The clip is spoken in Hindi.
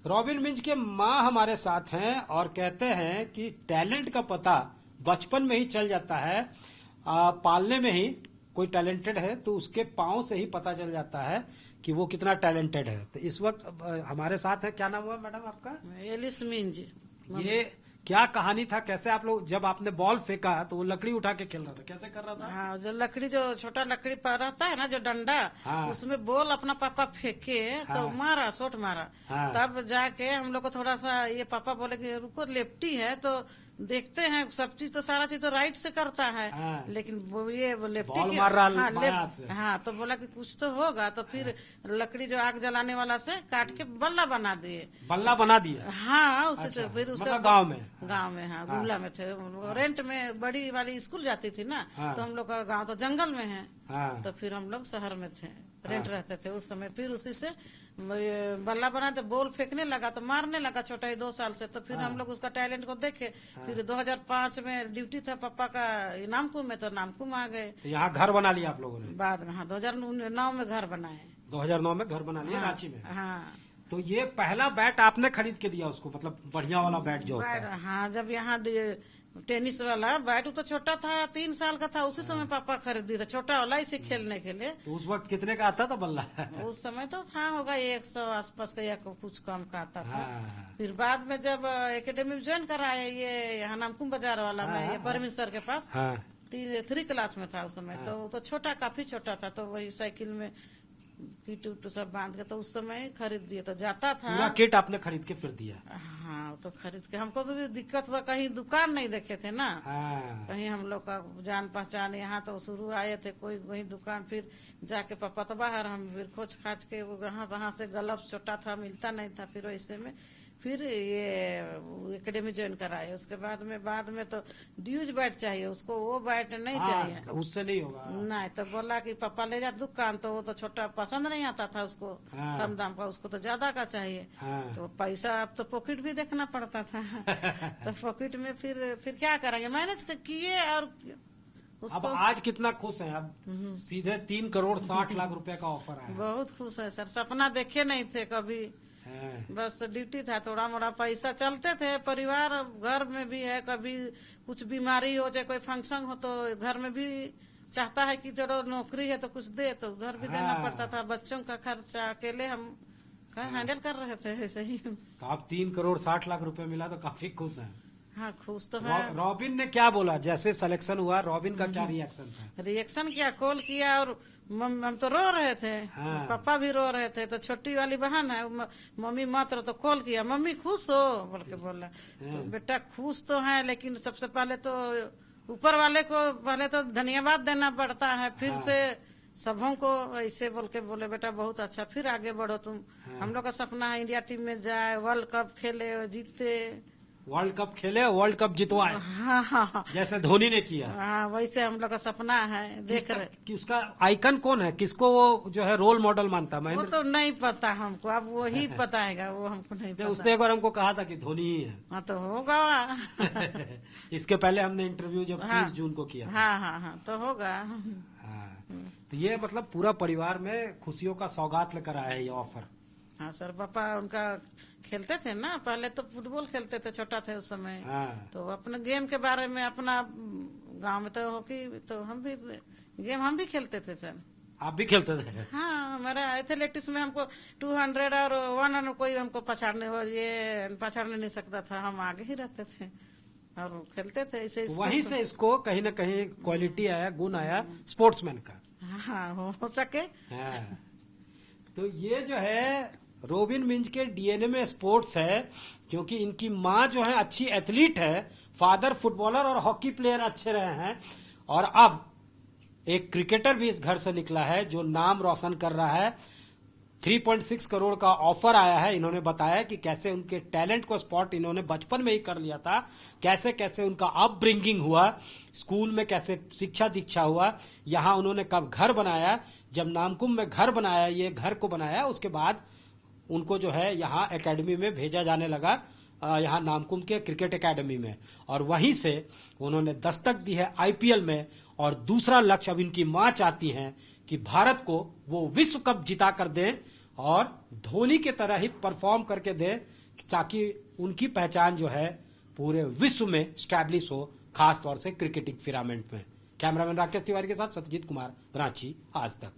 रॉबिन मिंज के माँ हमारे साथ हैं और कहते हैं कि टैलेंट का पता बचपन में ही चल जाता है। पालने में ही कोई टैलेंटेड है तो उसके पाँव से ही पता चल जाता है कि वो कितना टैलेंटेड है। तो इस वक्त हमारे साथ है, क्या नाम हुआ मैडम आपका? एलिस मिंज। ये क्या कहानी था, कैसे आप लोग जब आपने बॉल फेंका तो वो लकड़ी उठा के खेल रहा था, कैसे कर रहा था? हाँ, जो लकड़ी, जो छोटा लकड़ी पर रहता है ना, जो डंडा, हाँ। उसमें बॉल अपना पापा फेंके तो मारा, शॉट मारा। हाँ। तब जाके हम लोग को थोड़ा सा ये पापा बोले कि रुको, लेफ्टी है तो देखते हैं, सब चीज तो सारा चीज तो राइट से करता है। हाँ। लेकिन वो ये लेफ्टी बॉल मार रहा हाँ, हाथ से। हाँ, तो बोला कि कुछ तो होगा, तो फिर लकड़ी जो आग जलाने वाला से काट के बल्ला बना दिए। बल्ला बना दिया? हाँ, उससे अच्छा, फिर उसका मतलब गांव में हाँ, गुमला में थे। रेंट में बड़ी वाली स्कूल जाती थी ना। हाँ। तो हम लोग का गांव तो जंगल में है। हाँ। तो फिर हम लोग शहर में थे, रेंट रहते थे उस समय। फिर उसी से बल्ला बना तो बॉल फेंकने लगा तो मारने लगा, छोटा ही 2 साल से। तो फिर हम लोग उसका टैलेंट को देखे। फिर 2005 में ड्यूटी था पापा का नामकुम में, तो नामकुम आ गए। तो यहाँ घर बना लिया आप लोगों ने? बाद में हाँ, 2009 में घर बनाए। 2009 में घर बना लिया? हाँ, रांची में? हाँ। तो ये पहला बैट आपने खरीद के दिया उसको, मतलब बढ़िया वाला बैट जो होता है? हाँ, जब यहाँ टेनिस वाला बैट, वो तो छोटा था, 3 साल का था, उसी समय पापा खरीदी था, छोटा वाला, इसे खेलने के लिए। तो उस वक्त कितने का आता था बल्ला? उस समय तो था होगा 100 आसपास का या कुछ कम का आता था। हाँ। फिर बाद में जब एकेडमी में ज्वाइन कराया, ये यहाँ नामकुम बाजार वाला में, ये परमीन सर के पास, हाँ। 3 क्लास में था उस समय। तो छोटा, काफी छोटा था। तो वही साइकिल में किट उट सब बांध के तो उस समय खरीद दिए, तो जाता था। पूरा किट आपने खरीद के फिर दिया? हाँ, तो खरीद के। हमको भी दिक्कत हुआ, कहीं दुकान नहीं देखे थे ना। हाँ। कहीं हम लोग का जान पहचान, यहाँ तो शुरू आए थे कोई वही दुकान। फिर जाके पापा तो बाहर, हम फिर खोज खाज के वो वहाँ से गलफ छोटा था, मिलता नहीं था। फिर वैसे में फिर ये एकेडमी ज्वाइन कराए। उसके बाद में तो ड्यूज बैट चाहिए उसको, वो बैट नहीं चाहिए। उससे नहीं होगा? नहीं, तो बोला कि पापा ले जा दुकान, तो वो तो छोटा पसंद नहीं आता था उसको। हाँ। कम दाम का, उसको तो ज्यादा का चाहिए। हाँ। तो पैसा, अब तो पॉकेट भी देखना पड़ता था। तो पॉकेट में फिर क्या करेंगे, मैनेज किए। और अब आज कितना खुश हैं अब? सीधे 3 करोड़ 60 लाख रुपए का ऑफर आया। बहुत खुश है सर, सपना देखे नहीं थे कभी। बस ड्यूटी था, थोड़ा मोड़ा पैसा चलते थे। परिवार घर में भी है, कभी कुछ बीमारी हो, चाहे कोई फंक्शन हो, तो घर में भी चाहता है कि चलो नौकरी है तो कुछ दे, तो उधर भी देना पड़ता था। बच्चों का खर्चा अकेले हम हैंडल कर रहे थे ऐसे ही। तो अब 3 करोड़ 60 लाख रुपए मिला तो काफी खुश हैं। हाँ, खुश तो है। रॉबिन ने क्या बोला जैसे सिलेक्शन हुआ? रॉबिन का क्या रिएक्शन था? रिएक्शन क्या, कॉल किया और हम तो रो रहे थे। हाँ। पापा भी रो रहे थे। तो छोटी वाली बहन है, मम्मी मत रो, तो कॉल किया, मम्मी खुश हो बोल के बोला। तो बेटा खुश तो है, लेकिन सबसे पहले तो ऊपर वाले को पहले तो धन्यवाद देना पड़ता है। फिर से सबों को ऐसे बोल के बोले, बेटा बहुत अच्छा, फिर आगे बढ़ो तुम। हम लोग का सपना है इंडिया टीम में जाए, वर्ल्ड कप खेले, जीते। वर्ल्ड कप खेले, वर्ल्ड कप जितवाए। हाँ, हाँ, जैसे धोनी ने किया। हाँ, वैसे हम लोग का सपना है, देख रहे। कि उसका आइकन कौन है, किसको वो जो है रोल मॉडल मानता? वो तो नहीं पता हमको, अब वही पता है, वो हमको नहीं पता। उसने एक बार हमको कहा था कि धोनी ही है। हाँ, तो होगा। इसके पहले हमने इंटरव्यू जब 30 जून को किया। हाँ, तो होगा। हाँ, तो ये मतलब पूरा परिवार में खुशियों का सौगात लेकर आया है ये ऑफर। हाँ सर, पापा उनका खेलते थे ना, पहले तो फुटबॉल खेलते थे, छोटा थे उस समय। हाँ। तो अपने गेम के बारे में, अपना गांव में तो हॉकी, तो हम भी खेलते थे सर। आप भी खेलते थे? हाँ, हमारा एथलेटिक्स में हमको 200 और 100 कोई हमको पछाड़ने नहीं सकता था, हम आगे ही रहते थे और खेलते थे ऐसे। वहीं से इसको कहीं न कहीं क्वालिटी आया, गुण आया स्पोर्ट्समैन का। हाँ, हो सके। हाँ। तो ये जो है रॉबिन मिंज के डीएनए में स्पोर्ट्स है, क्योंकि इनकी माँ जो है अच्छी एथलीट है, फादर फुटबॉलर और हॉकी प्लेयर अच्छे रहे हैं, और अब एक क्रिकेटर भी इस घर से निकला है जो नाम रोशन कर रहा है। 3.6 करोड़ का ऑफर आया है। इन्होंने बताया कि कैसे उनके टैलेंट को स्पॉट इन्होंने बचपन में ही कर लिया था, कैसे कैसे उनका अपब्रिंगिंग हुआ, स्कूल में कैसे शिक्षा दीक्षा हुआ, यहाँ उन्होंने कब घर बनाया, जब नामकुम में घर बनाया, ये घर को बनाया, उसके बाद उनको जो है यहाँ एकेडमी में भेजा जाने लगा, यहाँ नामकुम के क्रिकेट एकेडमी में, और वहीं से उन्होंने दस्तक दी है आईपीएल में। और दूसरा लक्ष्य अब इनकी मां चाहती हैं कि भारत को वो विश्व कप जिता कर दें, और धोनी के तरह ही परफॉर्म करके दे, ताकि उनकी पहचान जो है पूरे विश्व में स्टैब्लिश हो, खास तौर से क्रिकेटिंग फिरामेंट में। कैमरामैन राकेश तिवारी के साथ सत्यजीत कुमार, रांची आज तक।